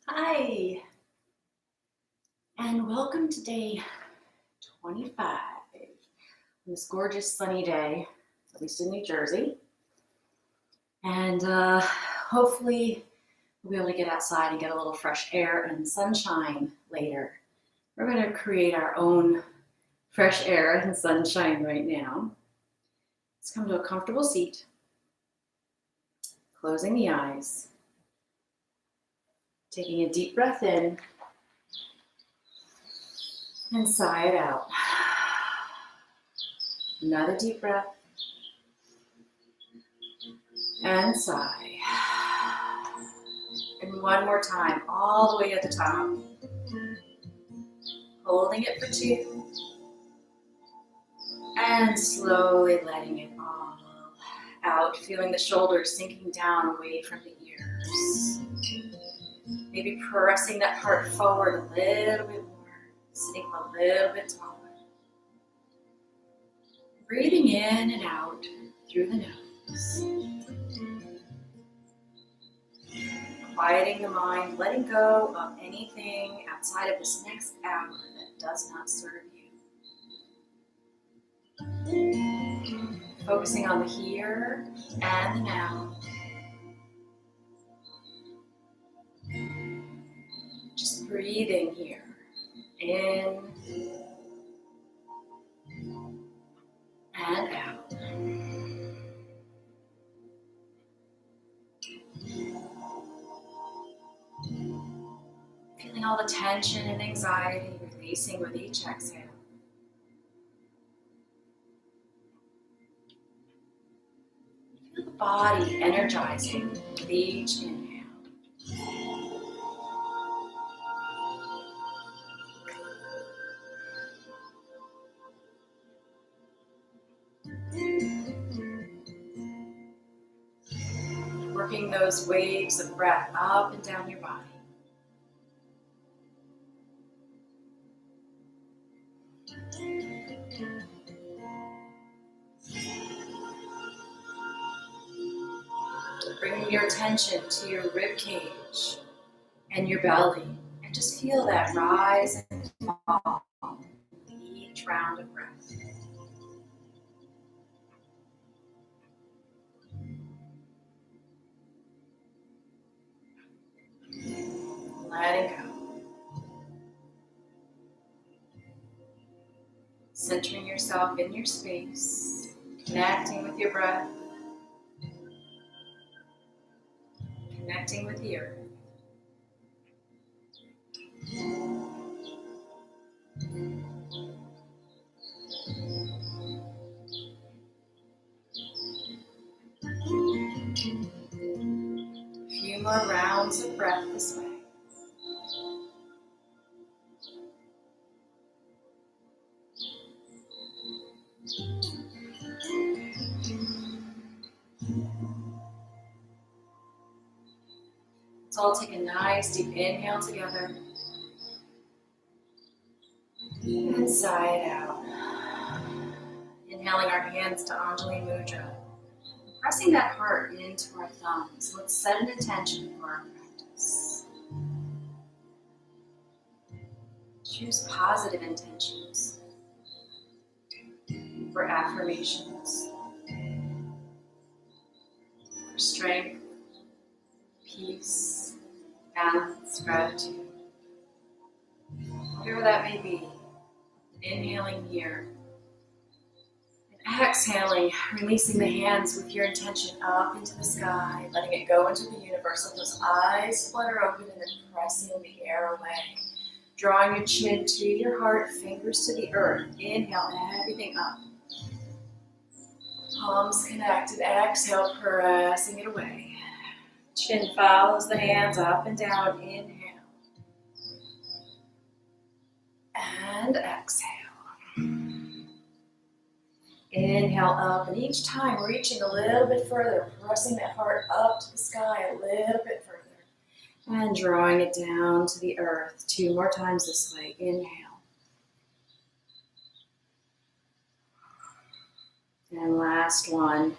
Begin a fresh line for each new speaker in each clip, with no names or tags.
Hi, and welcome to day 25 on this gorgeous sunny day, at least in New Jersey. And hopefully we'll be able to get outside and get a little fresh air and sunshine later. We're going to create our own fresh air and sunshine right now. Let's come to a comfortable seat, closing the eyes, taking a deep breath in, and sigh it out. Another deep breath. And sigh. And one more time, all the way to the top. Holding it for 2. And slowly letting it all out, feeling the shoulders sinking down away from the ears. Maybe pressing that heart forward a little bit more, sitting a little bit taller. Breathing in and out through the nose. Quieting the mind, letting go of anything outside of this next hour that does not serve you. Focusing on the here and the now. Just breathing here. In and out. Feeling all the tension and anxiety releasing with each exhale. Feel the body energizing with each inhale. Working those waves of breath up and down your body. Bringing your attention to your rib cage and your belly, and just feel that rise and fall with each round of breath. Letting go. Centering yourself in your space, connecting with your breath, connecting with the earth. A few more rounds of breath this way. Let's all take a nice deep inhale together and sigh it out. Inhaling our hands to Anjali Mudra. Pressing that heart into our thumbs. Let's set an intention for our practice. Choose positive intentions for affirmations, for strength, peace, balance, gratitude. Whatever that may be, inhaling here. And exhaling, releasing the hands with your intention up into the sky, letting it go into the universe. Let those eyes flutter open and then pressing the air away. Drawing your chin to your heart, fingers to the earth. Inhale everything up. Palms connected, exhale, pressing it away. Chin follows the hands up and down. Inhale. And exhale. Inhale up, and each time reaching a little bit further, pressing that heart up to the sky a little bit further. And drawing it down to the earth. 2 more times this way. Inhale. And last one.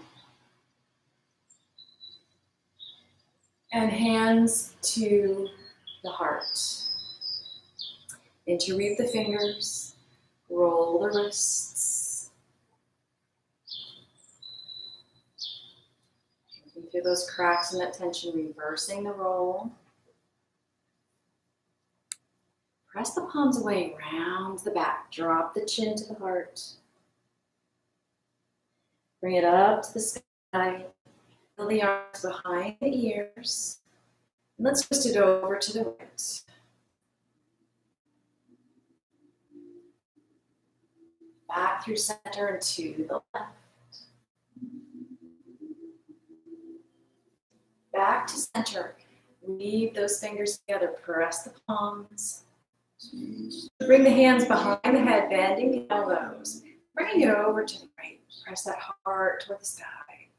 And hands to the heart. Interweave the fingers, roll the wrists. Moving through those cracks and that tension, reversing the roll. Press the palms away, round the back. Drop the chin to the heart. Bring it up to the sky. Feel the arms behind the ears. And let's twist it over to the right. Back through center and to the left. Back to center. Weave those fingers together. Press the palms. Bring the hands behind the head, bending the elbows. Bring it over to the right. Press that heart toward the sky.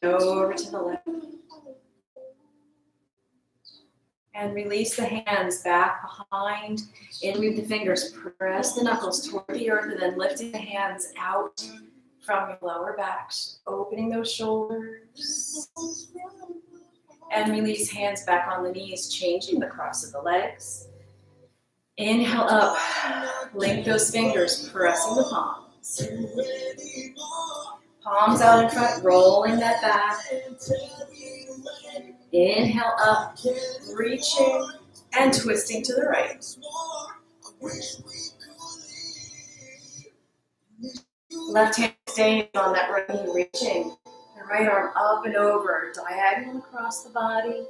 Go over to the left. And release the hands back behind. Interweave the fingers. Press the knuckles toward the earth and then lifting the hands out from your lower back. Opening those shoulders. And release hands back on the knees, changing the cross of the legs. Inhale up. Link those fingers, pressing the palms. Palms out in front, rolling that back. Inhale up, reaching and twisting to the right. Left hand stays on that right knee, reaching. The right arm up and over, diagonal across the body.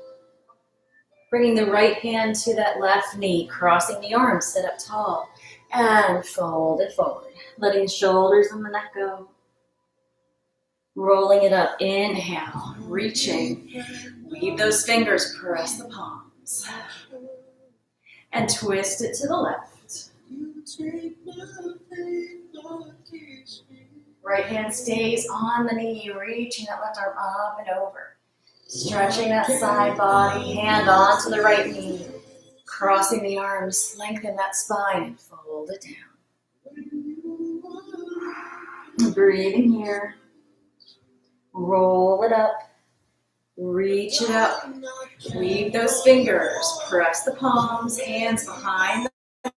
Bringing the right hand to that left knee, crossing the arms, sit up tall. And fold it forward. Letting the shoulders and the neck go. Rolling it up, inhale, reaching. Weave those fingers, press the palms. And twist it to the left. Right hand stays on the knee, reaching that left arm up and over. Stretching that side body, hand onto the right knee. Crossing the arms, lengthen that spine and fold it down. Breathing here. Roll it up. Reach it up. Weave those fingers. Press the palms, hands behind the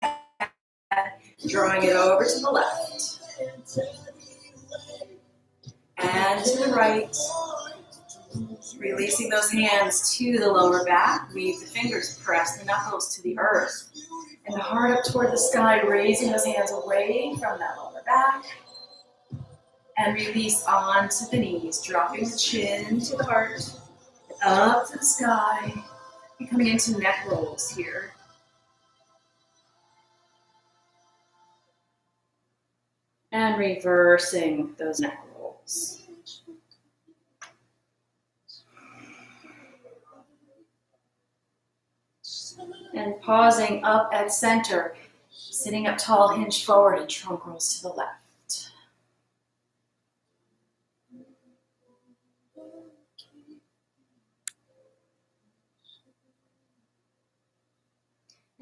head. Drawing it over to the left. And to the right. Releasing those hands to the lower back. Weave the fingers. Press the knuckles to the earth. And the heart up toward the sky. Raising those hands away from that lower back. And release onto the knees, dropping the chin to the heart, up to the sky, and coming into neck rolls here. And reversing those neck rolls. And pausing up at center, sitting up tall, hinge forward, and trunk rolls to the left.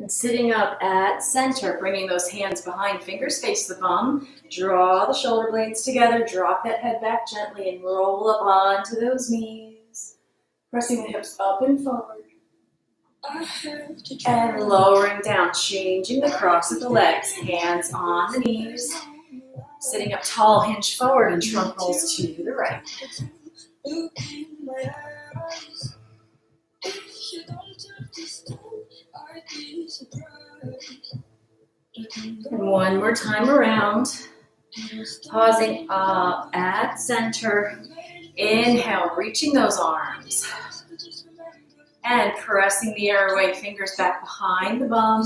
And sitting up at center, bringing those hands behind, fingers face the bum. Draw the shoulder blades together, drop that head back gently, and roll up onto those knees. Pressing the hips up and forward. And lowering down, changing the cross of the legs, hands on the knees. Sitting up tall, hinge forward, and trunk rolls to the right. And one more time around. Pausing up at center. Inhale, reaching those arms. And pressing the airway, fingers back behind the bum.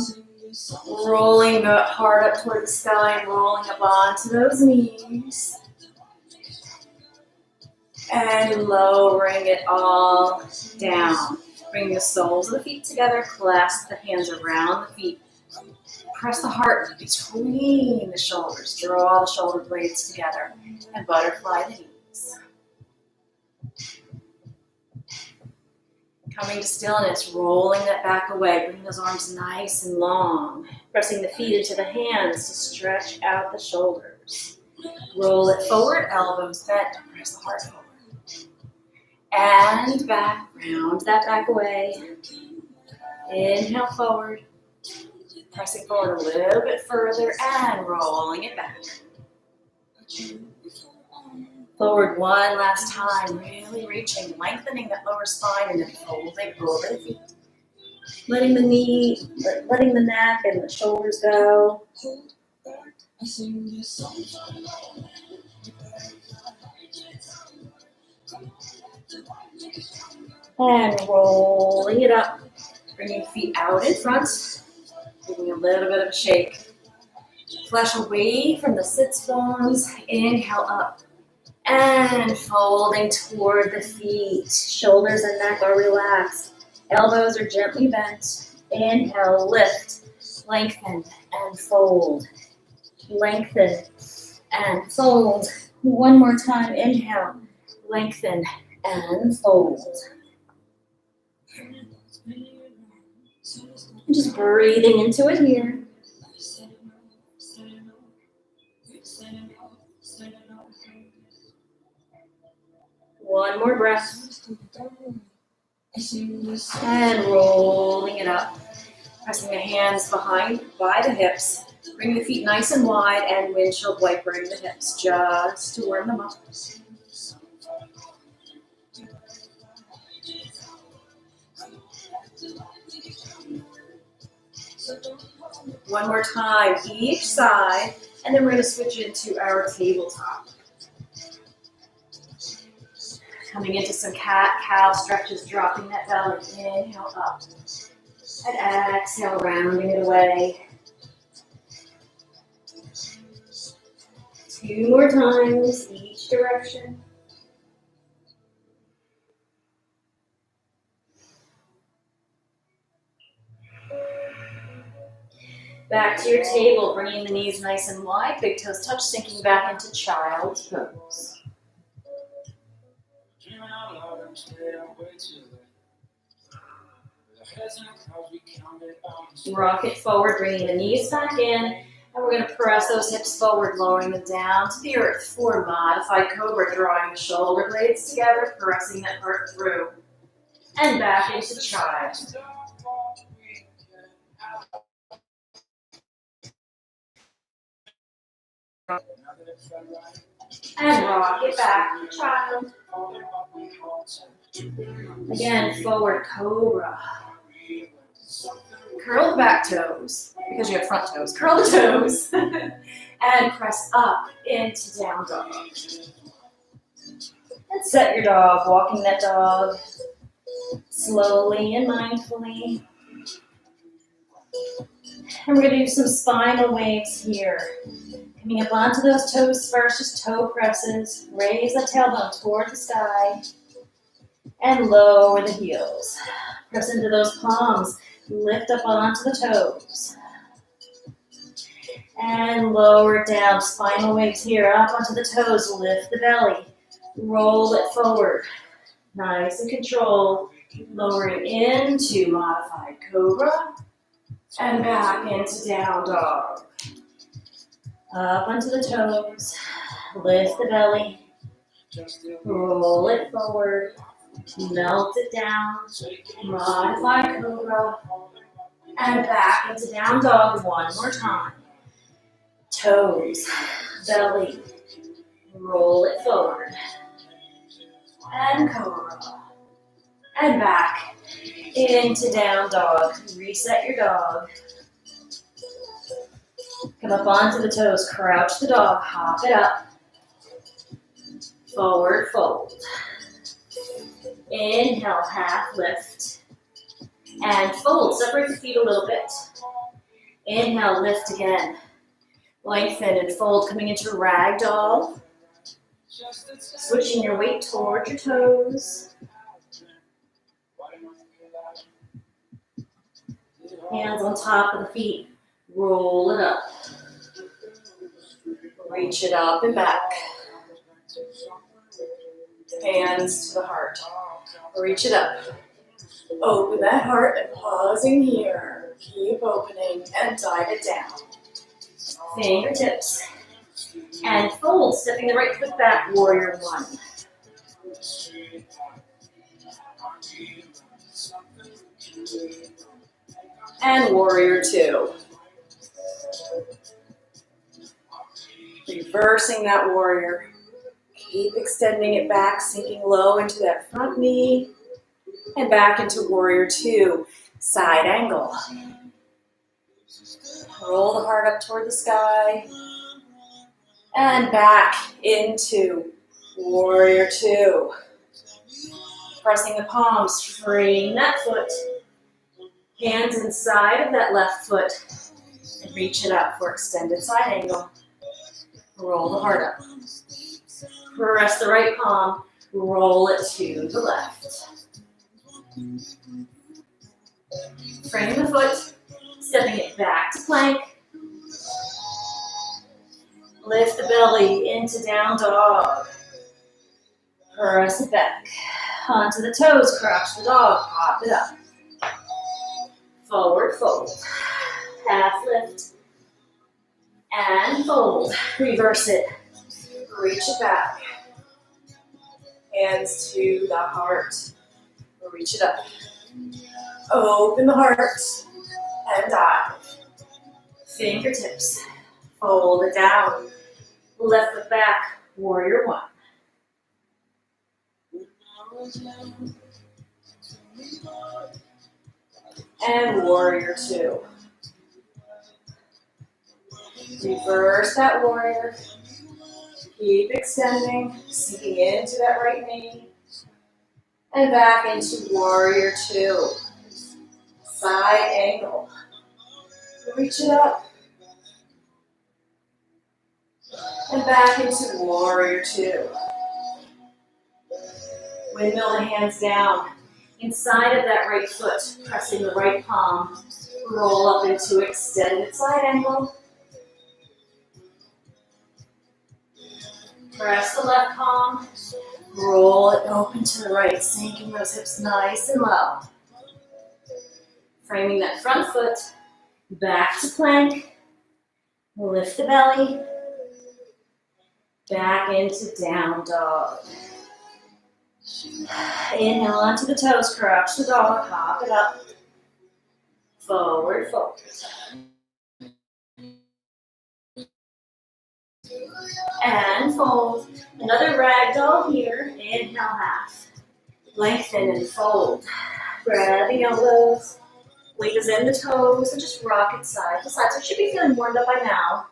Rolling the heart up toward the sky and rolling up onto those knees. And lowering it all down. Bring the soles of the feet together, clasp the hands around the feet. Press the heart between the shoulders. Draw the shoulder blades together and butterfly the knees. Coming to stillness, rolling that back away. Bring those arms nice and long. Pressing the feet into the hands to stretch out the shoulders. Roll it forward, elbows bent. Press the heart forward. And back, round that back away. Inhale forward. Pressing forward a little bit further and rolling it back. Forward one last time, really reaching, lengthening that lower spine and then folding over the feet. Letting the neck and the shoulders go. And rolling it up. Bringing feet out in front. Giving a little bit of a shake. Flesh away from the sits bones. Inhale up. And folding toward the feet. Shoulders and neck are relaxed. Elbows are gently bent. Inhale, lift, lengthen, and fold. Lengthen and fold. One more time. Inhale, lengthen, and fold. Just breathing into it here. One more breath. And rolling it up. Pressing the hands behind by the hips. Bring the feet nice and wide and windshield wipering the hips just to warm them up. One more time, each side, and then we're going to switch into our tabletop. Coming into some cat-cow stretches, dropping that belly. Inhale up. And exhale, rounding it away. 2 more times, each direction. Back to your table, bringing the knees nice and wide, big toes touch, sinking back into child's pose. Rock it forward, bringing the knees back in, and we're going to press those hips forward, lowering them down to the earth for modified cobra, drawing the shoulder blades together, pressing that heart through, and back into child. And rock it back to child. Again, forward cobra. Curl the back toes, because you have front toes. Curl the toes. And press up into down dog. And set your dog, walking that dog slowly and mindfully. And we're going to do some spinal waves here. Coming up onto those toes first, just toe presses. Raise the tailbone toward the sky. And lower the heels. Press into those palms. Lift up onto the toes. And lower it down. Spinal waves here. Up onto the toes. Lift the belly. Roll it forward. Nice and controlled. Lowering into modified cobra. And back into down dog. Up onto the toes. Lift the belly. Roll it forward. Melt it down. Modified cobra. And back into down dog one more time. Toes. Belly. Roll it forward. And cobra. And back into down dog. Reset your dog. Come up onto the toes. Crouch the dog. Hop it up. Forward fold. Inhale, half lift. And fold. Separate the feet a little bit. Inhale, lift again. Lengthen and fold. Coming into ragdoll. Switching your weight toward your toes. Hands on top of the feet. Roll it up. Reach it up and back. Hands to the heart. Reach it up. Open that heart and pausing here. Keep opening and dive it down. Fingertips. And fold, stepping the right foot back, warrior one. And warrior two. Reversing that warrior. Keep extending it back, sinking low into that front knee. And back into warrior two. Side angle. Roll the heart up toward the sky. And back into warrior two. Pressing the palms, freeing that foot. Hands inside of that left foot. And reach it up for extended side angle. Roll the heart up. Press the right palm. Roll it to the left. Frame the foot. Stepping it back to plank. Lift the belly into down dog. Press it back. Onto the toes, crouch the dog, pop it up. Forward fold. Half lift. And fold. Reverse it. Reach it back. Hands to the heart. Reach it up. Open the heart. And dive. Fingertips. Fold it down. Left foot back. Warrior one. And warrior two. Reverse that warrior. Keep extending, sinking into that right knee. And back into warrior two. Side angle. Reach it up. And back into warrior two. Windmill the hands down. Inside of that right foot, pressing the right palm. Roll up into extended side angle. Press the left palm. Roll it open to the right, sinking those hips nice and low. Framing that front foot. Back to plank. Lift the belly. Back into down dog. Inhale onto the toes, crouch the dog, hop it up. Forward fold. And fold. Another ragdoll here. Inhale half. Lengthen and fold. Grab the elbows. Weight is in the toes and just rock it side to side. So you should be feeling warmed up by now.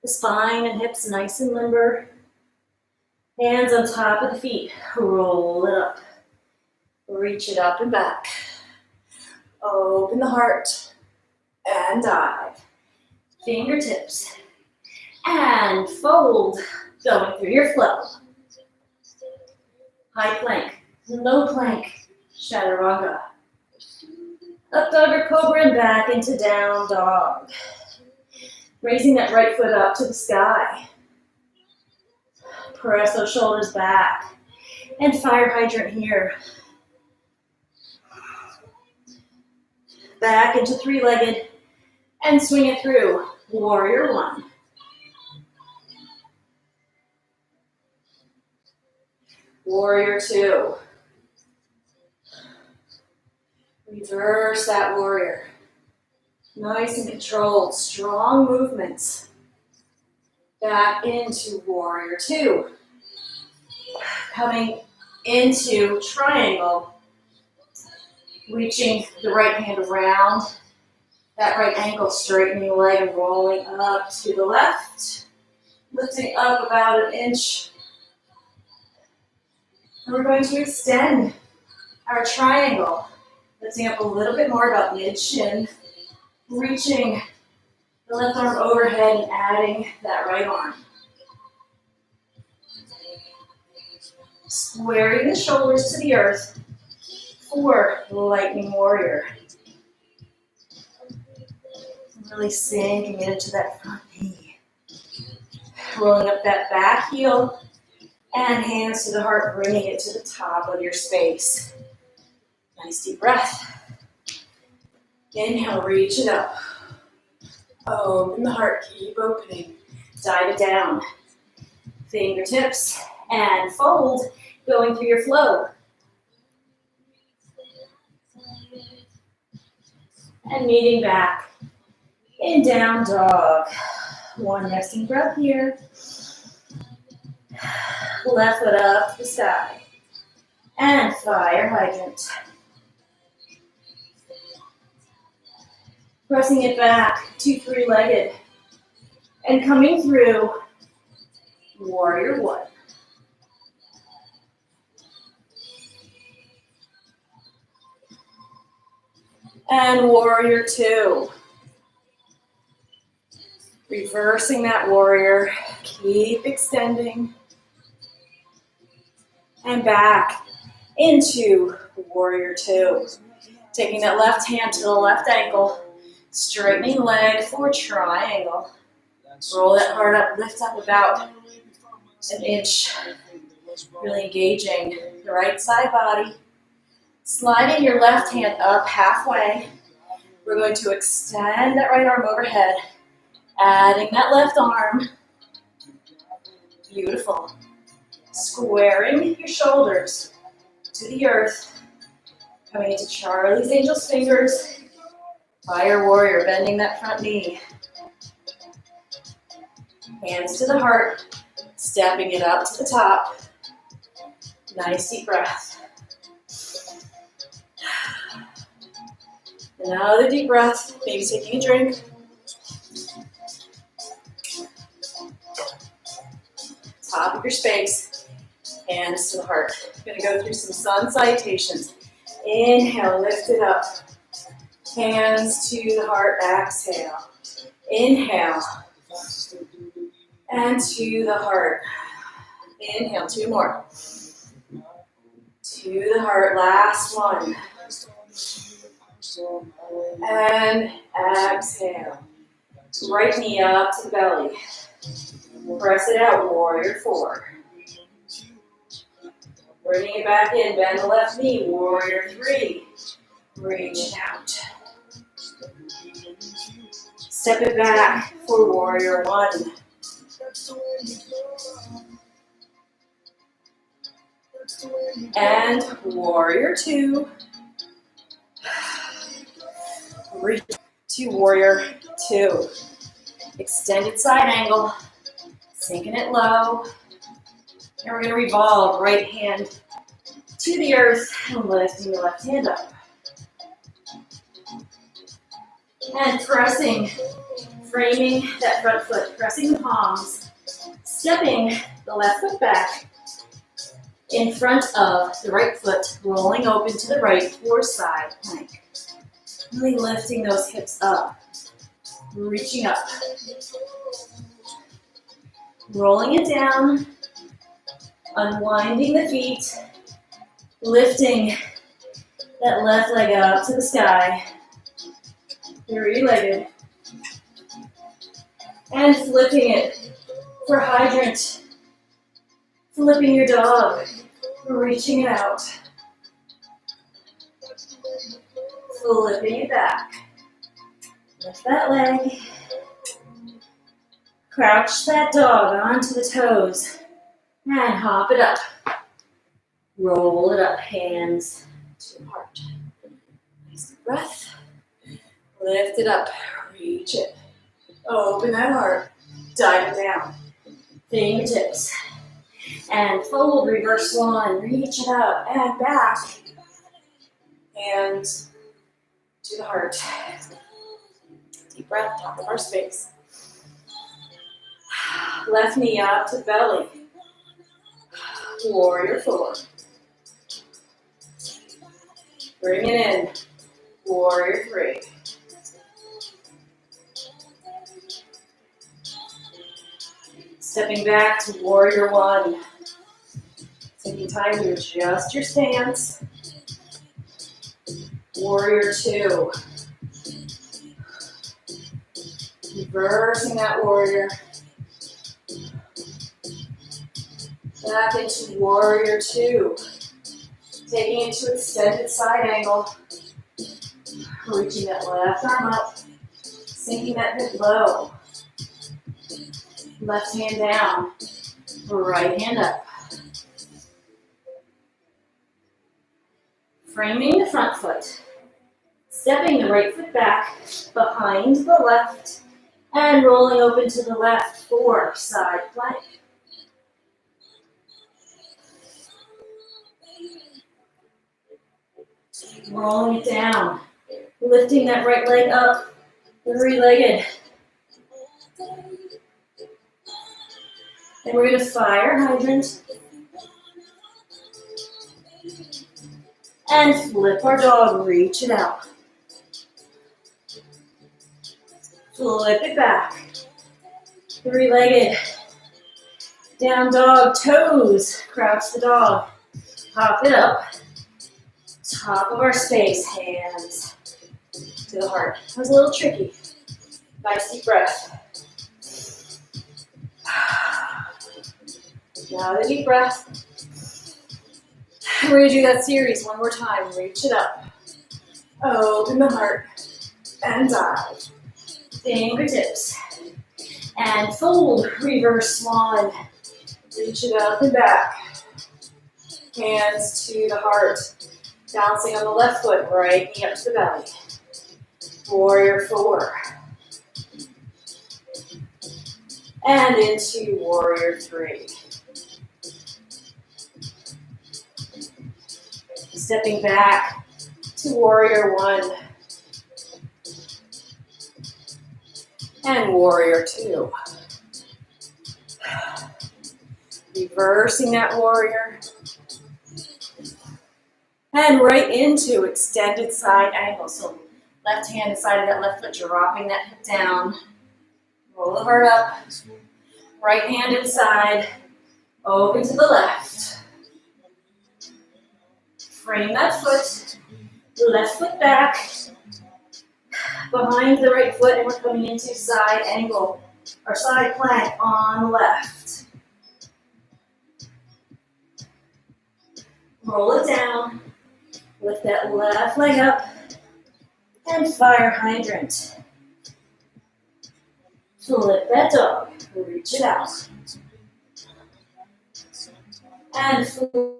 The spine and hips nice and limber. Hands on top of the feet. Roll it up. Reach it up and back. Open the heart. And dive. Fingertips. And fold. Going through your flow. High plank. Low plank. Chaturanga. Up dog or cobra and back into down dog. Raising that right foot up to the sky. Press those shoulders back. And fire hydrant here. Back into three-legged. And swing it through. Warrior one. Warrior two. Reverse that warrior. Nice and controlled, strong movements. Back into warrior two. Coming into triangle. Reaching the right hand around. That right ankle, straightening the leg and rolling up to the left. Lifting up about an inch. And we're going to extend our triangle. Lifting up a little bit more about mid-shin. Reaching the left arm overhead and adding that right arm. Squaring the shoulders to the earth for lightning warrior. Really sinking into that front knee. Rolling up that back heel and hands to the heart, bringing it to the top of your space. Nice deep breath. Inhale, reach it up. Open the heart, keep opening. Dive it down. Fingertips and fold. going through your flow. And meeting back in down dog. One resting breath here. Left foot up to the sky. And fire hydrant. Pressing it back to three-legged. And coming through warrior one. And warrior two. Reversing that warrior. Keep extending. And back into warrior two. Taking that left hand to the left ankle. Straightening leg for triangle. Roll that heart up, lift up about an inch. Really engaging the right side body. Sliding your left hand up halfway. We're going to extend that right arm overhead. Adding that left arm. Beautiful. Squaring your shoulders to the earth. Coming into Charlie's Angel's Fingers. Fire warrior, bending that front knee. Hands to the heart. Stepping it up to the top. Nice deep breath. Another deep breath. Maybe taking a drink. Top of your space. Hands to the heart. We're going to go through some sun salutations. Inhale, lift it up. Hands to the heart, exhale. Inhale. And to the heart. Inhale, two more. To the heart, last one. And exhale. Right knee up to the belly. Press it out, warrior four. Bringing it back in, bend the left knee, warrior three. Reach it out. Step it back for warrior one. And warrior two. Reach to warrior two. Extended side angle. Sinking it low. And we're going to revolve right hand to the earth and lifting the left hand up. And pressing, framing that front foot, pressing the palms, stepping the left foot back in front of the right foot, rolling open to the right for side plank. Really lifting those hips up, reaching up. Rolling it down, unwinding the feet, lifting that left leg up to the sky, three-legged, and flipping it for hydrant, flipping your dog, reaching it out, flipping it back, lift that leg, crouch that dog onto the toes, and hop it up. Roll it up, hands to the heart. Nice deep breath. Lift it up, reach it. Open that heart, dive it down. Fingertips. And fold, reverse one, reach it up and back. Hands to the heart. Deep breath, top of our space. Left knee up to belly. Warrior four. Bring it in. Warrior three. Stepping back to warrior one. Taking time to adjust your stance. Warrior two. Reversing that warrior. Back into warrior two. Taking it to extended side angle. Reaching that left arm up. Sinking that hip low. Left hand down. Right hand up. Framing the front foot. Stepping the right foot back behind the left and rolling open to the left for side plank. Rolling it down. Lifting that right leg up, three-legged. And we're going to fire hydrant. And flip our dog, reach it out. Flip it back. Three-legged. Down dog, toes. Crouch the dog. Hop it up. Top of our space, hands to the heart. That was a little tricky. Nice deep breath. Another deep breath. We're going to do that series one more time. Reach it up. Open the heart. And dive. Fingertips. And fold. Reverse swan. Reach it up and back. Hands to the heart. Bouncing on the left foot. Right knee up to the belly. Warrior 4. And into warrior 3. Stepping back to warrior 1. And warrior 2. Reversing that warrior. And right into extended side angle. So left hand inside of that left foot, dropping that hip down. Roll the heart up. Right hand inside. Open to the left. Frame that foot. Left foot back. Behind the right foot, and we're coming into side angle. Or side plank on the left. Roll it down. Lift that left leg up. And fire hydrant. Flip that dog. Reach it out. And flip.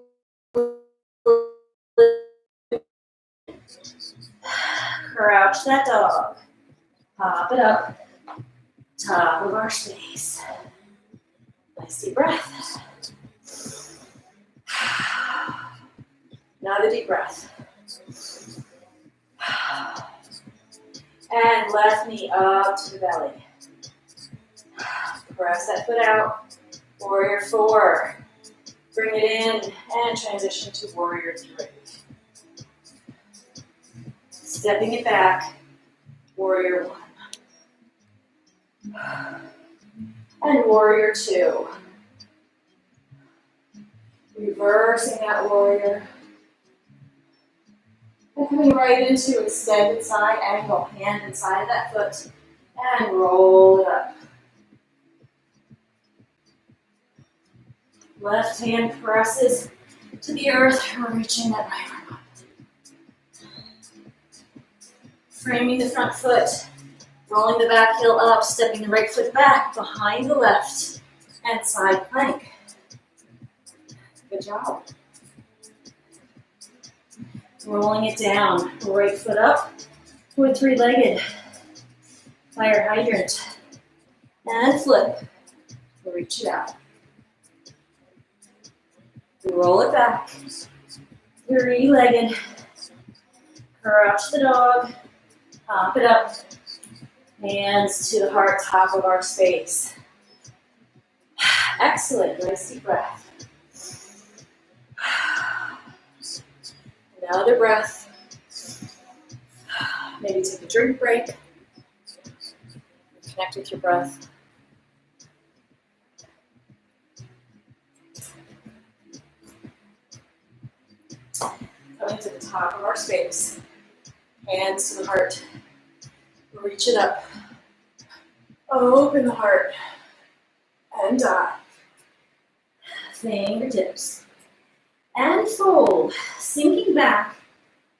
Crouch that dog. Pop it up. Top of our space. Nice deep breath. Another deep breath. And left knee up to the belly. Press that foot out. Warrior 4. Bring it in and transition to warrior 3. Stepping it back. Warrior 1. And warrior 2. Reversing that warrior. And coming right into extended side angle. Hand inside of that foot. And roll it up. Left hand presses to the earth. We're reaching that right arm up. Framing the front foot. Rolling the back heel up. Stepping the right foot back behind the left. And side plank. Good job. Rolling it down. Right foot up. We're three-legged. Fire hydrant. And flip. Reach it out. Roll it back. Three-legged. Crouch the dog. Pop it up. Hands to the heart, top of our space. Excellent. Nice deep breath. Another breath. Maybe take a drink break. Connect with your breath. Coming to the top of our space. Hands to the heart. Reach it up. Open the heart. And dive. Fingertips. And fold. Sinking back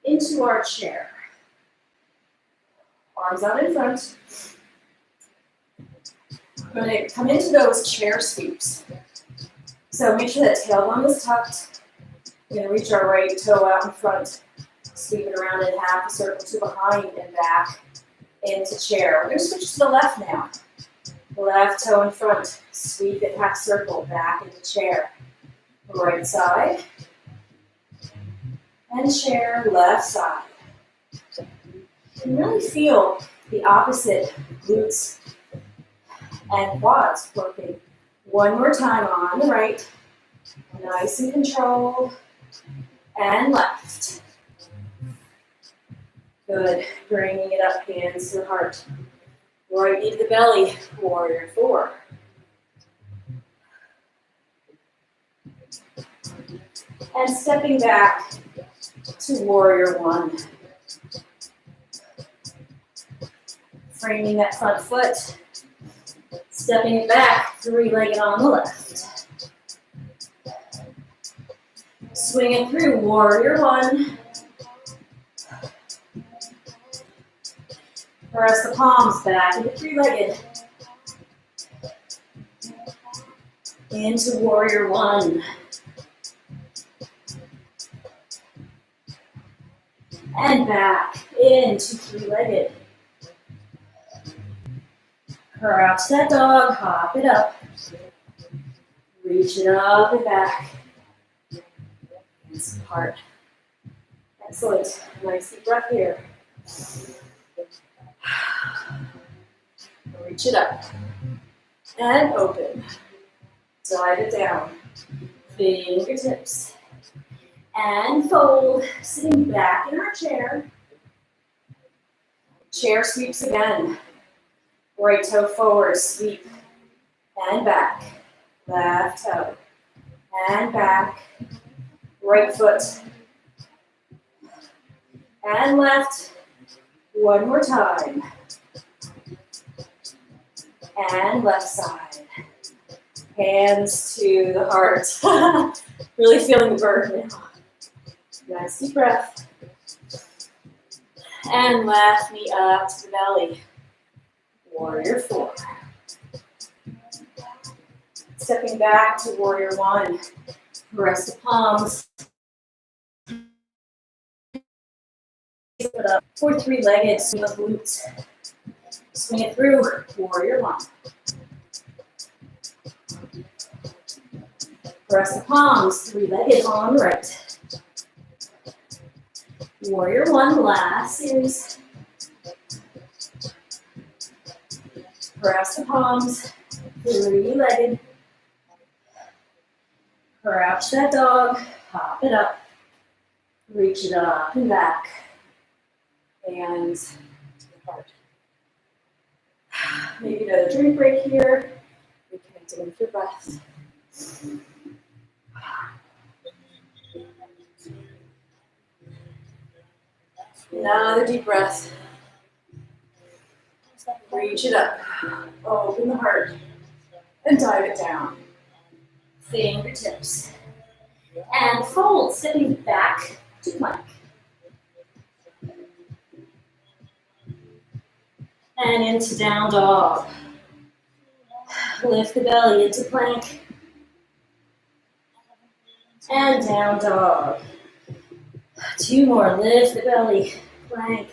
into our chair. Arms out in front. We're going to come into those chair sweeps. So make sure that tailbone is tucked. We're going to reach our right toe out in front. Sweep it around in half a circle to behind and back into chair. We're going to switch to the left now. Left toe in front. Sweep it half circle back into chair. Right side. And chair, left side. You can really feel the opposite glutes and quads working. One more time on the right. Nice and controlled. And left. Good. Bringing it up, hands to the heart. Right knee to the belly. Warrior 4. And stepping back to warrior 1. Framing that front foot. Stepping it back, 3-legged on the left. Swing it through, warrior 1. Press the palms back into 3-legged. Into warrior 1. And back into 3-legged. Crouch that dog, hop it up. Reach it up and back. Hands apart. Excellent. Nice deep breath here. Reach it up. And open. Dive it down. Fingertips. And fold. Sitting back in our chair. Chair sweeps again. Right toe forward, sweep. And back. Left toe. And back. Right foot. And left. One more time. And left side. Hands to the heart. Really feeling the burn now. Nice deep breath. And left knee up to the belly. Warrior 4. Stepping back to warrior 1. Press the palms. Put up for 3-legged, swing the glutes. Swing it through, warrior 1. Press the palms, 3-legged on the right. Warrior 1, last series. Press the palms, 3-legged. Crouch that dog, hop it up. Reach it up and back. And to the heart. Maybe another drink break here. Reconnecting with your breath. Another deep breath. Reach it up. Open the heart. And dive it down. Fingertips. And fold, stepping back to plank. And into down dog. Lift the belly into plank. And down dog. 2 more, lift the belly, plank.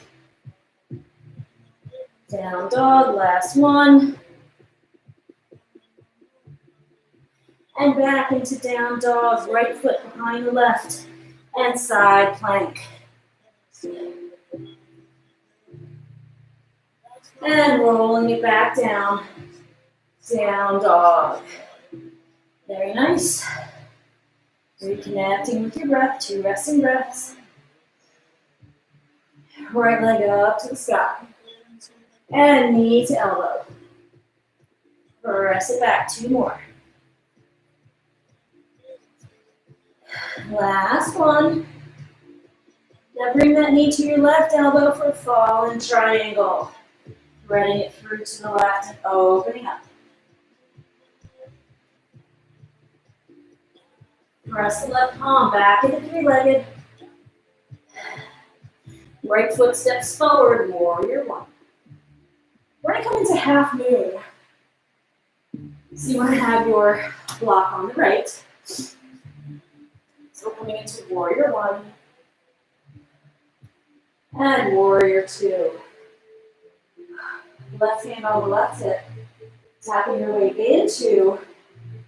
Down dog, last one. And back into down dog, right foot behind the left. And side plank. And rolling it back down. Down dog. Very nice. Reconnecting with your breath, 2 resting breaths. Right leg up to the sky. And knee to elbow. Press it back, 2 more. Last one. Now bring that knee to your left elbow for a fall in triangle. Threading it through to the left and opening up. Press the left palm back into 3-legged. Right foot steps forward, warrior 1. We're going to come into half moon. So you want to have your block on the right. So we're coming into warrior 1. And warrior two. Left hand on the left hip. Tapping your weight into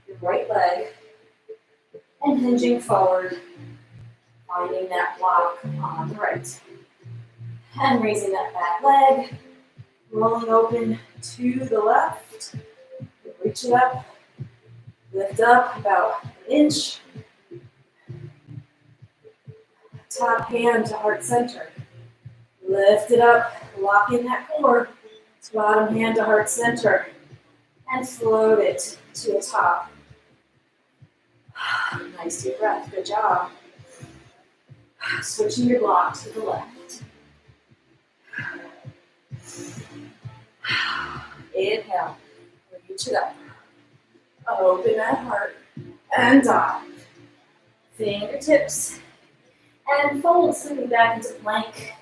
your right leg. And hinging forward. Finding that block on the right. And raising that back leg. Rolling open to the left. Reach it up. Lift up about an inch. Top hand to heart center. Lift it up. Lock in that core. Bottom hand to heart center. And float it to the top. Nice deep breath. Good job. Switching your block to the left. Inhale. Reach it up. Open that heart. And dive. Fingertips. And fold, slipping back into plank.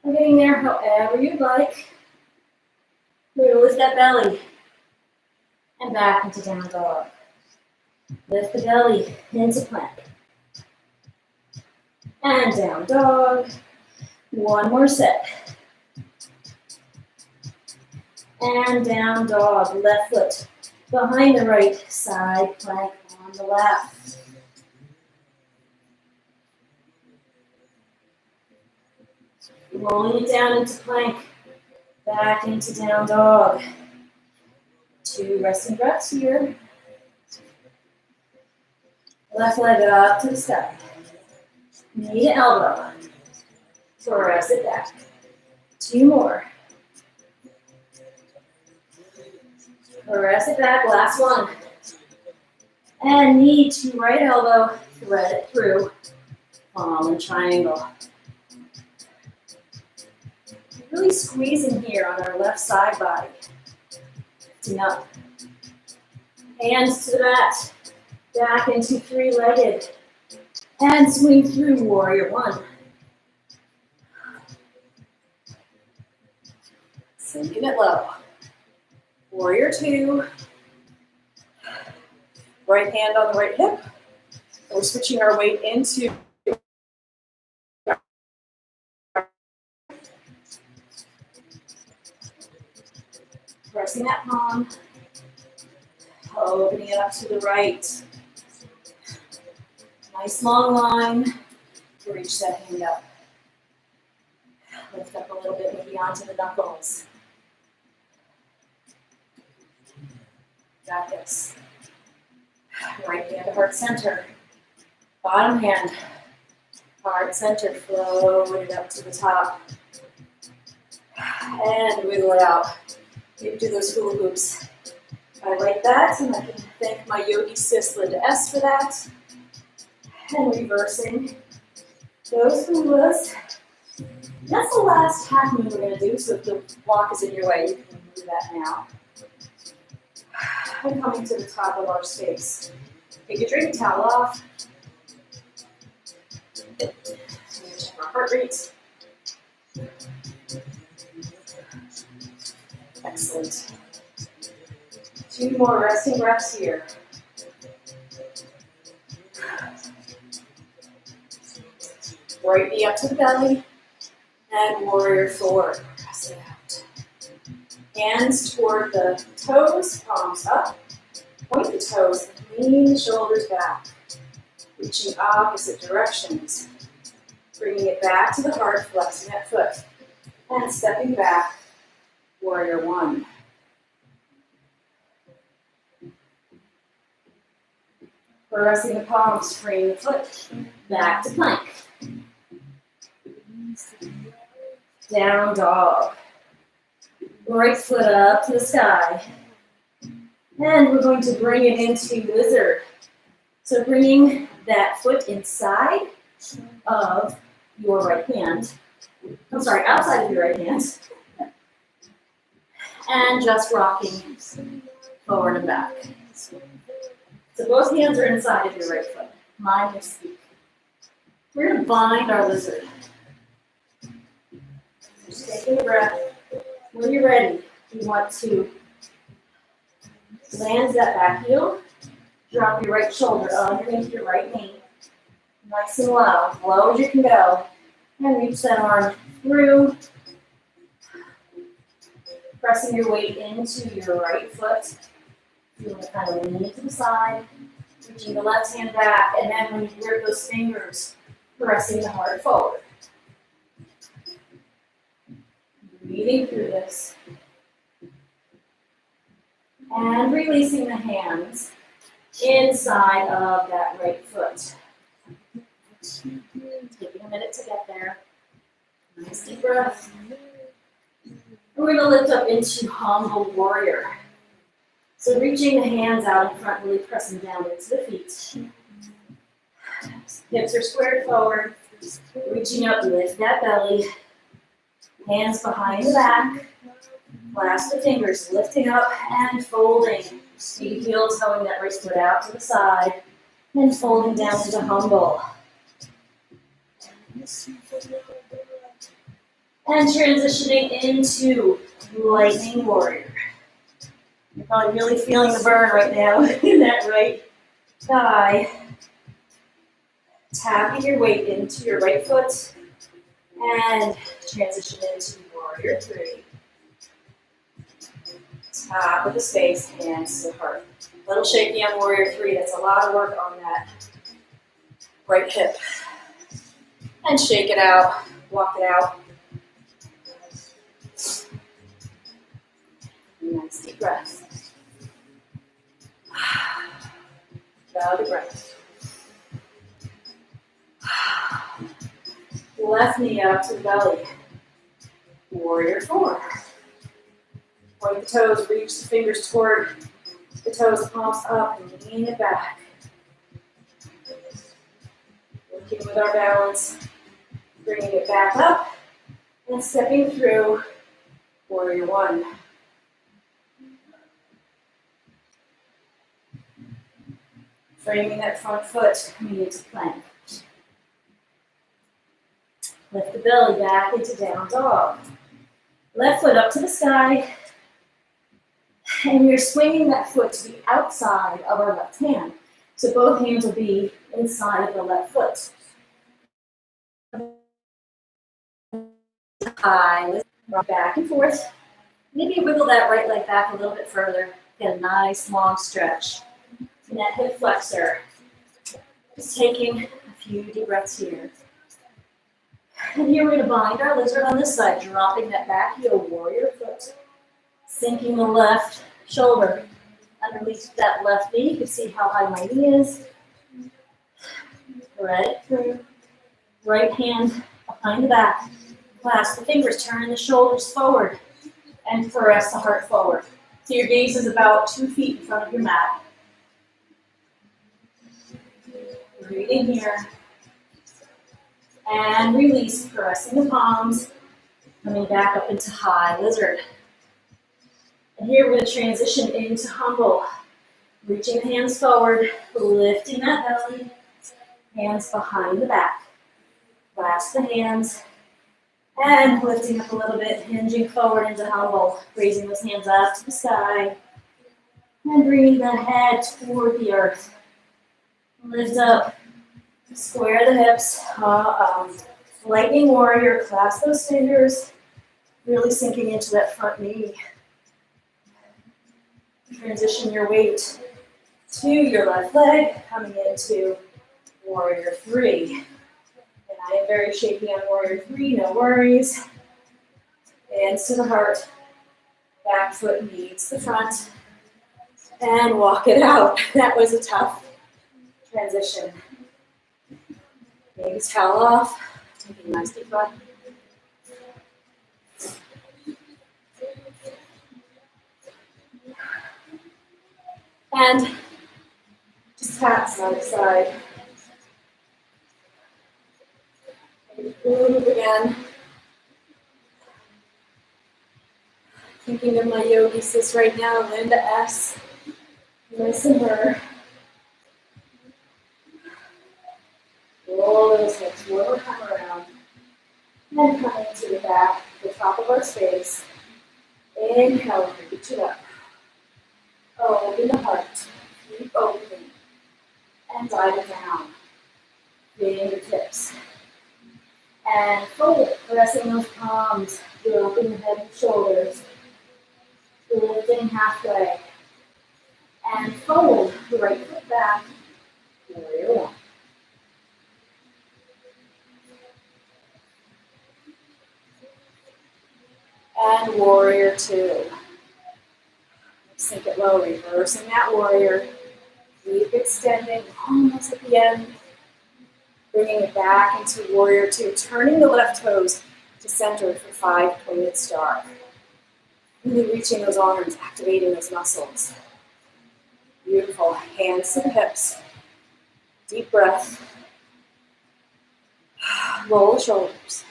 I'm getting there however you'd like. We're going to lift that belly. And back into down dog. Lift the belly into plank. And down dog. One more set. And down dog. Left foot behind the right, side plank on the left. Rolling it down into plank. Back into down dog. 2 resting breaths here. Left leg up to the sky. Knee to elbow. Press it back. 2 more. Press it back, last one. And knee to right elbow, thread it through. Palm and triangle. Really squeezing here on our left side body. Lifting up. Hands to the mat. Back into 3-legged. And swing through warrior one. Sinking it low. Warrior two. Right hand on the right hip. We're switching our weight into pressing that palm. Opening it up to the right. Nice long line to reach that hand up. Lift up a little bit, maybe onto the knuckles. Got this. Right hand to heart center. Bottom hand, heart center, float it up to the top. And wiggle it out. Maybe do those hula hoops. I like that, and I can thank my yogi sis Linda S for that. And reversing those hulas. That's the last half move we're going to do, so if the block is in your way, you can move that now. And coming to the top of our space. Take your drink towel off. Check our heart rate. Excellent. 2 more resting breaths here. Right knee up to the belly. And warrior four. Press it out. Hands toward the toes, palms up. Point the toes, lean the shoulders back. Reaching opposite directions. Bringing it back to the heart, flexing that foot. And stepping back, warrior one. Pressing the palms, freeing the foot. Back to plank. Down dog. Right foot up to the sky. And we're going to bring it into lizard. So bringing that foot inside of your right hand. I'm sorry, outside of your right hand. And just rocking forward and back. So both hands are inside of your right foot. Mind your feet. We're going to bind our lizard. Just taking a breath. When you're ready, you want to land that back heel. Drop your right shoulder underneath your right knee. Nice and low as you can go. And reach that arm through, pressing your weight into your right foot. You want to kind of lean to the side, reaching the left hand back, and then when you grip those fingers, pressing the heart forward. Breathing through this. And releasing the hands inside of that right foot. Taking a minute to get there. Nice deep breath. We're going to lift up into humble warrior. So reaching the hands out in front, really pressing down into the feet. Hips are squared forward. Reaching up, lift that belly. Hands behind the back. Clasp the fingers, lifting up and folding. Feet heel toeing that right foot out to the side. And folding down into humble. And transitioning into lightning warrior. You're probably really feeling the burn right now in that right thigh. Tapping your weight into your right foot and transition into warrior 3. Top of the space, hands to the heart. A little shaky on warrior 3. That's a lot of work on that right hip. And shake it out, walk it out. Nice deep breath. Bow the breath. Left knee up to the belly. Warrior 4. Point the toes, reach the fingers toward the toes, palms up, and lean it back. Working with our balance, bringing it back up, and stepping through warrior 1. Framing that front foot, coming into plank. Lift the belly back into down dog. Left foot up to the sky. And we're swinging that foot to the outside of our left hand. So both hands will be inside of the left foot. High, back and forth. Maybe wiggle that right leg back a little bit further. Get a nice long stretch. And that hip flexor. Just taking a few deep breaths here. And here we're going to bind our lizard on this side, dropping that back heel, warrior foot. Sinking the left shoulder underneath that left knee. You can see how high my knee is. Thread it through. Right hand behind the back. Clasp the fingers, turn the shoulders forward, and press the heart forward. So your gaze is about 2 feet in front of your mat. Breathing here. And release, pressing the palms. Coming back up into high lizard. And here we're going to transition into humble. Reaching hands forward, lifting that belly. Hands behind the back. Clasp the hands. And lifting up a little bit, hinging forward into humble. Raising those hands up to the sky. And bringing the head toward the earth. Lift up. Square the hips. Lightning warrior. Clasp those fingers. Really sinking into that front knee. Transition your weight to your left leg, coming into warrior 3. And I am very shaky on warrior 3, no worries. Hands to the heart. Back foot meets the front. And walk it out. That was a tough transition. Maybe towel off. Taking a nice deep breath. And just tap side to side. Move again. Thinking of my yogi sis right now, Linda S. Listen her. Roll those hips, forward, come around. And come into the back, the top of our space. Inhale, reach it up. Open the heart, keep open, and dive it down. Fingertips. And fold it, pressing those palms, dropping the head and shoulders, lifting halfway. And fold the right foot back, warrior one. And warrior two. Sink it low, reversing that warrior. Keep extending, almost at the end. Bringing it back into warrior two, turning the left toes to center for 5 pointed star. Really reaching those arms, activating those muscles. Beautiful. Hands to the hips. Deep breath. Roll the shoulders.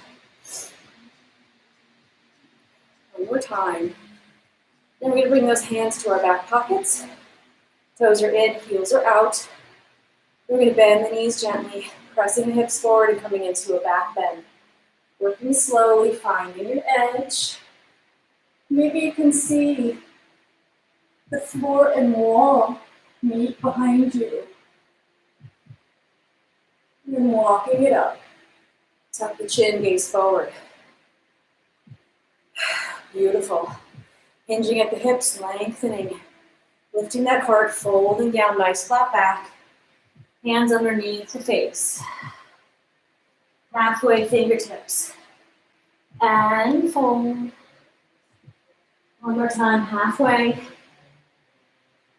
One more time. Then we're going to bring those hands to our back pockets. Toes are in, heels are out. We're going to bend the knees gently, pressing the hips forward and coming into a back bend. Working slowly, finding your edge. Maybe you can see the floor and wall meet behind you. And then walking it up. Tuck the chin, gaze forward. Beautiful. Hinging at the hips, lengthening. Lifting that heart, folding down, nice flat back. Hands underneath the face. Halfway fingertips. And fold. One more time, halfway.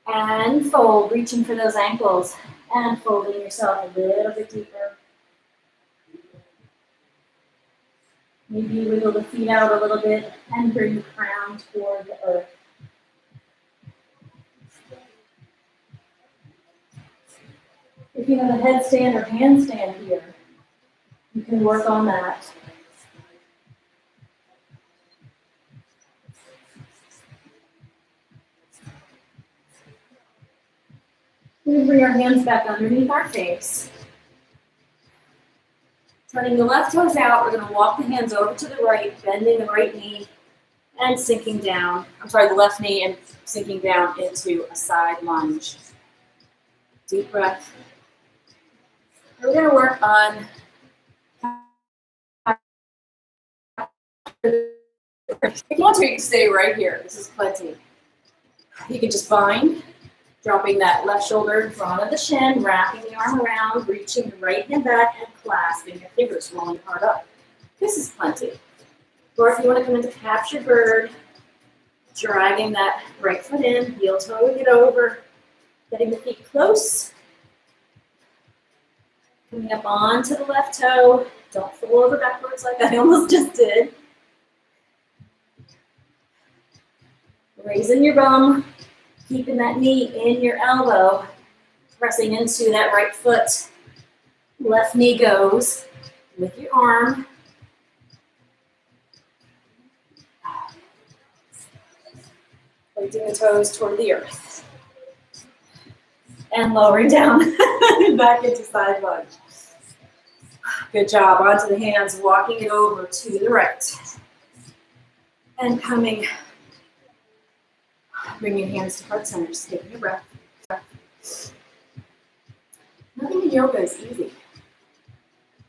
And fold, reaching for those ankles. And folding yourself a little bit deeper. Maybe wiggle the feet out a little bit and bring the crown toward the earth. If you have a headstand or handstand here, you can work on that. We're going to bring our hands back underneath our face. Turning the left toes out, we're going to walk the hands over to the right, bending the right knee and sinking down. The left knee and sinking down into a side lunge. Deep breath. We're going to work on if you want to, you can stay right here. This is plenty. You can just bind, dropping that left shoulder in front of the shin, wrapping the arm around, reaching the right hand back and clasping your fingers, rolling hard up. This is plenty. Or if you want to come into captured bird, dragging that right foot in, heel toeing it over, getting the feet close. Coming up onto the left toe. Don't fall over backwards like I almost just did. Raising your bum, keeping that knee in your elbow, pressing into that right foot. Left knee goes with your arm. Pointing the toes toward the earth. And lowering down back into side lunge. Good job. Onto the hands, walking it over to the right. And coming, bring your hands to heart center, just taking a breath. Nothing in yoga is easy.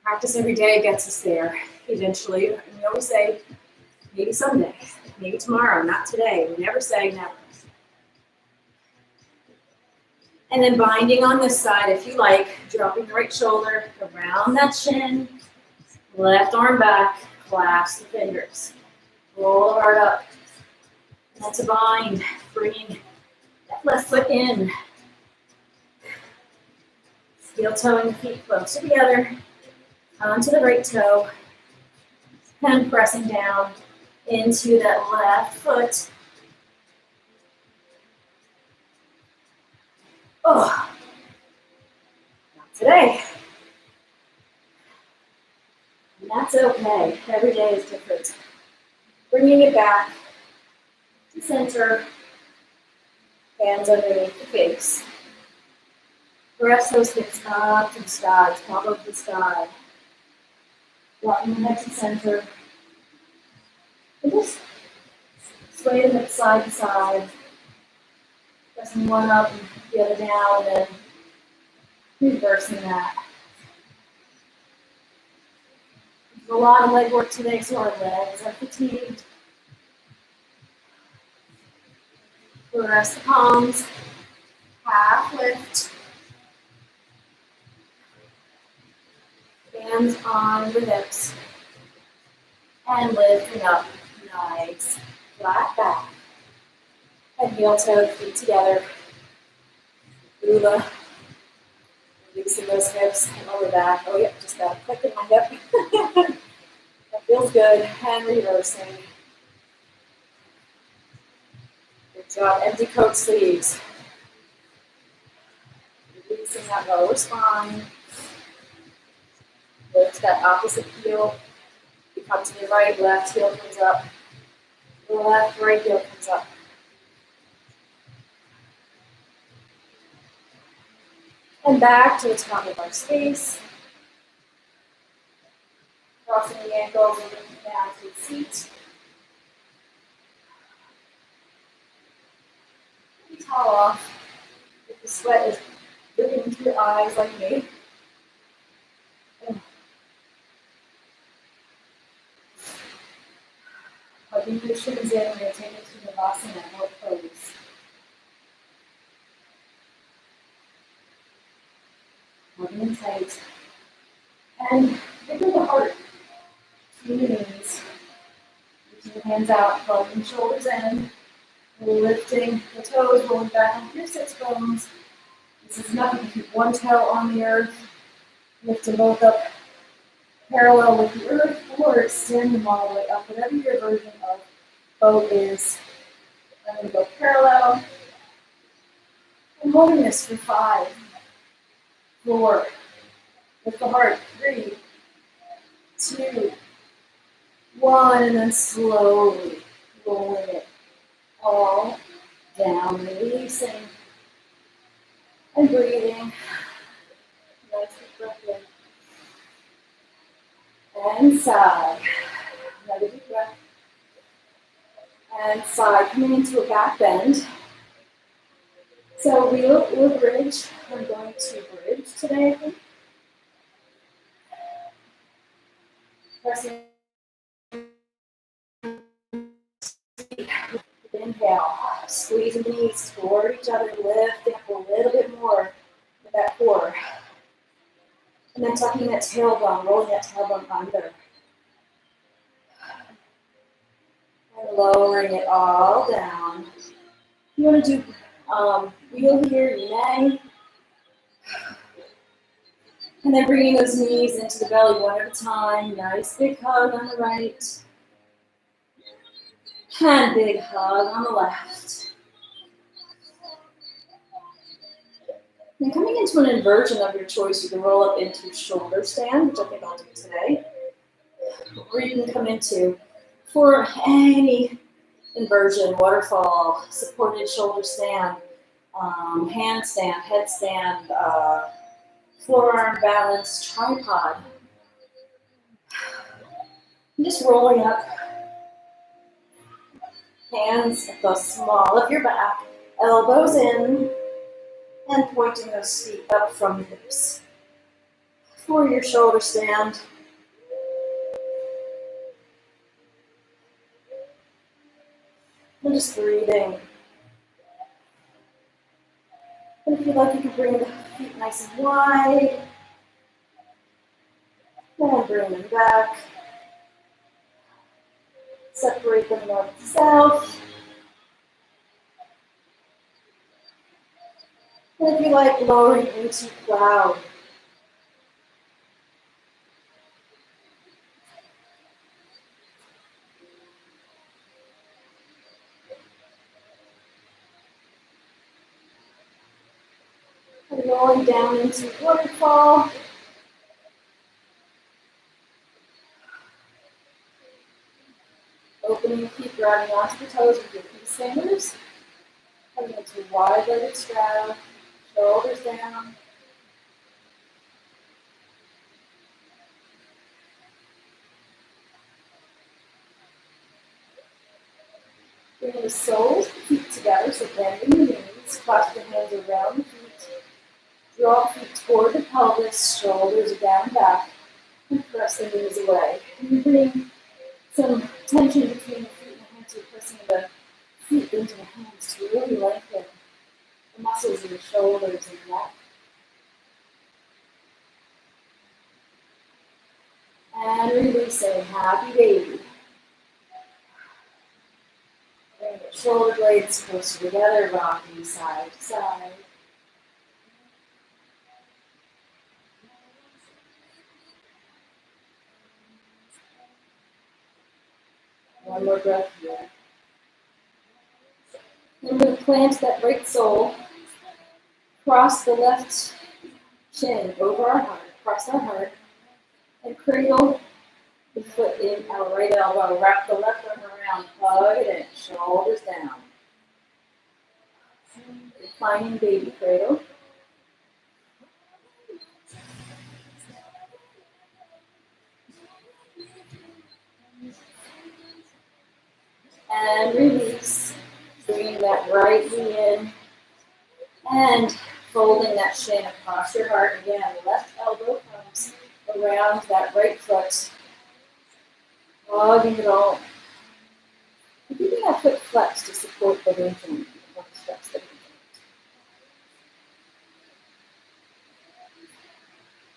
Practice every day gets us there. Eventually, and we always say, maybe someday, maybe tomorrow, not today. We never say never. And then binding on this side, if you like, dropping the right shoulder around that shin, left arm back, clasp the fingers. Roll the heart up. That's a bind, bringing that left foot in. Heel toeing the feet closer together, onto the right toe, and pressing down into that left foot. Oh, not today. And that's okay. Every day is different. Bringing it back to center, hands underneath the face. Press those hips up to the sky, top of the sky. Walking the head to center. And just sway the hips side to side. Pressing one up and the other down, and then reversing that. A lot of leg work today, so our legs are fatigued. Press the palms, half lift, hands on the hips, and lifting up, nice, flat back. And heel toe, feet together, Ula, releasing those hips and lower back. Oh yep, just got a click in my hip. That feels good, and reversing. Good job, empty coat sleeves. Releasing that lower spine. Lift that opposite heel. You come to the right, left heel comes up. Left, right heel comes up. And back to the top of our space. Crossing the ankles and looking down to the seat. Towel off. If the sweat is dripping into your eyes like me. Hugging your shins in, we're going to take it to Vinyasa or pose. Hugging in tight. And bigger the heart. To your knees. Reaching your hands out, plugging shoulders in. Lifting the toes, rolling back onto your sits bones. This is enough. You can keep one toe on the earth. Lift them both up parallel with the earth, or extend them all the way up, whatever your version of boat is. I'm going to go parallel. I'm holding this for 5, 4, with the heart, 3, 2, 1, and then slowly rolling it all down, releasing and breathing. Nice deep breath in. And sigh. Another deep breath. And sigh, coming into a back bend. So we'll bridge. I'm going to bridge today, I think. Pressing. Inhale. Squeezing the knees toward each other. Lifting up a little bit more with that core. And then tucking that tailbone, rolling that tailbone under. And lowering it all down. You want to do wheel here, you may. And then bringing those knees into the belly one at a time. Nice big hug on the right. And big hug on the left. And coming into an inversion of your choice, you can roll up into shoulder stand, which I think I'll do today. Or you can come into, for any inversion, waterfall, supported shoulder stand, handstand, headstand, forearm balance, tripod. I'm just rolling up. Hands at the small of your back, elbows in, and pointing those feet up from the hips. For your shoulder stand. And just breathing. And if you like, you can bring the feet nice and wide. And bring them back. Separate them north and south. And if you like, lowering into cloud. And rolling down into waterfall. Opening the feet, grabbing onto the toes with your peace fingers. Coming into wide-legged straddle, shoulders down. Bring the soles of the feet together, so bending the knees, clasp the hands around the feet. Draw the feet toward the pelvis, shoulders down and back. And press the knees away. And you bring some tension between the feet and the hands. You're pressing the feet into the hands to really lengthen the muscles in your shoulders and neck. And releasing, happy baby. Bring your shoulder blades closer together, rocking side to side. One more breath here. And we're going to plant that right sole, cross the left shin over our heart, cross our heart, and cradle the foot in our right elbow. Wrap the left arm around, hug it in, shoulders down. Reclining baby cradle. And release. Bringing that right knee in and folding that shin across your heart. Again, left elbow comes around that right foot. Hugging it all. Keeping that foot flexed to support the hinge joint. Stretch the hinge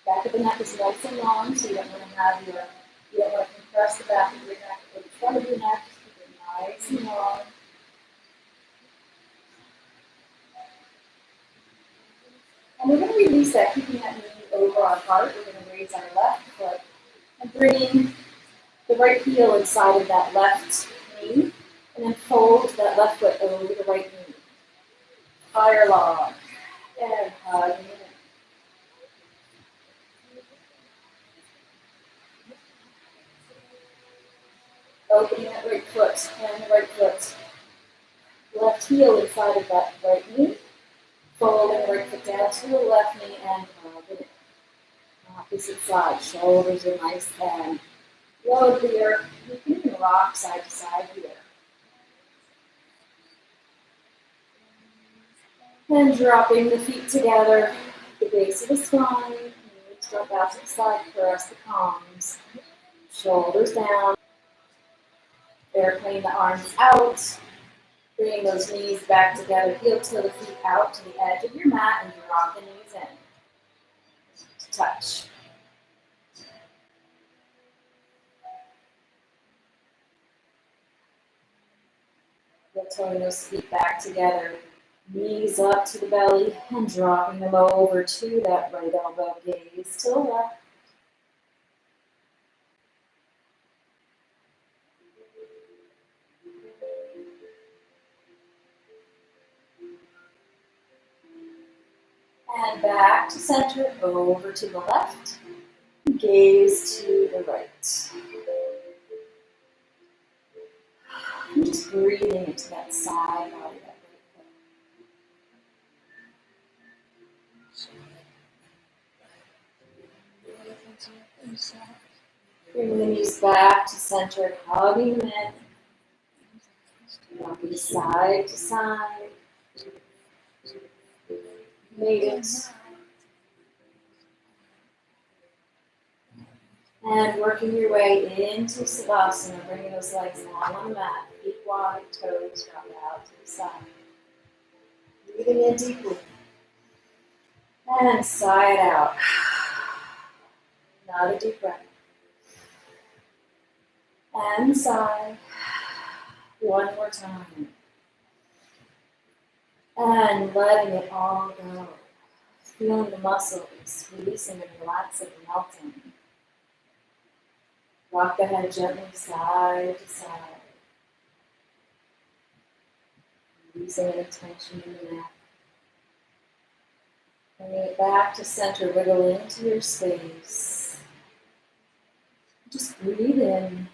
joint. Back of the neck is nice and long, so you don't want to compress the back of your neck or the front of your neck. Just keep it nice and long. And we're going to release that, keeping that knee over our heart. We're going to raise our left foot and bringing the right heel inside of that left knee, and then fold that left foot over the right knee. Fire log, and hugging it in. Opening that right foot and the right foot. Left heel inside of that right knee. Folding the right foot down to the left knee and hugging it. Opposite side, shoulders are nice and low to the earth. You can even rock side to side here. And dropping the feet together, the base of the spine. Knees drop out to the side, press the palms. Shoulders down. Airplane the arms out. Bring those knees back together. Heel toe the feet out to the edge of your mat and drop the knees in. To touch. Heel toeing those feet back together. Knees up to the belly and dropping them over to that right elbow. Gaze to the left. And back to center, over to the left. Gaze to the right. And just breathing into that side body, that right foot. Bring the knees back to center, hugging them in. Rocking side to side. Natives. And working your way into Savasana, bringing those legs long on the mat, feet wide, toes drop out to the side. Breathing in deeply. And sigh it out. Another deep breath. And sigh. One more time. And letting it all go. Feeling the muscles, releasing and relaxing, melting. Rock the head gently side to side. Releasing any tension in the neck. Bringing it back to center, wiggle into your space. Just breathe in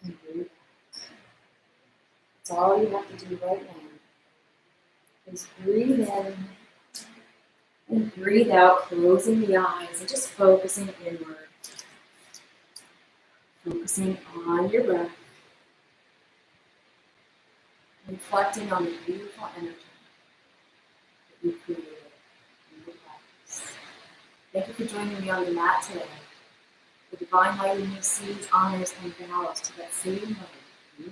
and breathe out. That's all you have to do right now. Is breathe in and breathe out, closing the eyes and just focusing inward. Focusing on your breath. Reflecting on the beautiful energy that you created in your practice. Thank you for joining me on the mat today. The divine light in me sees, honors, and bows to that saving light.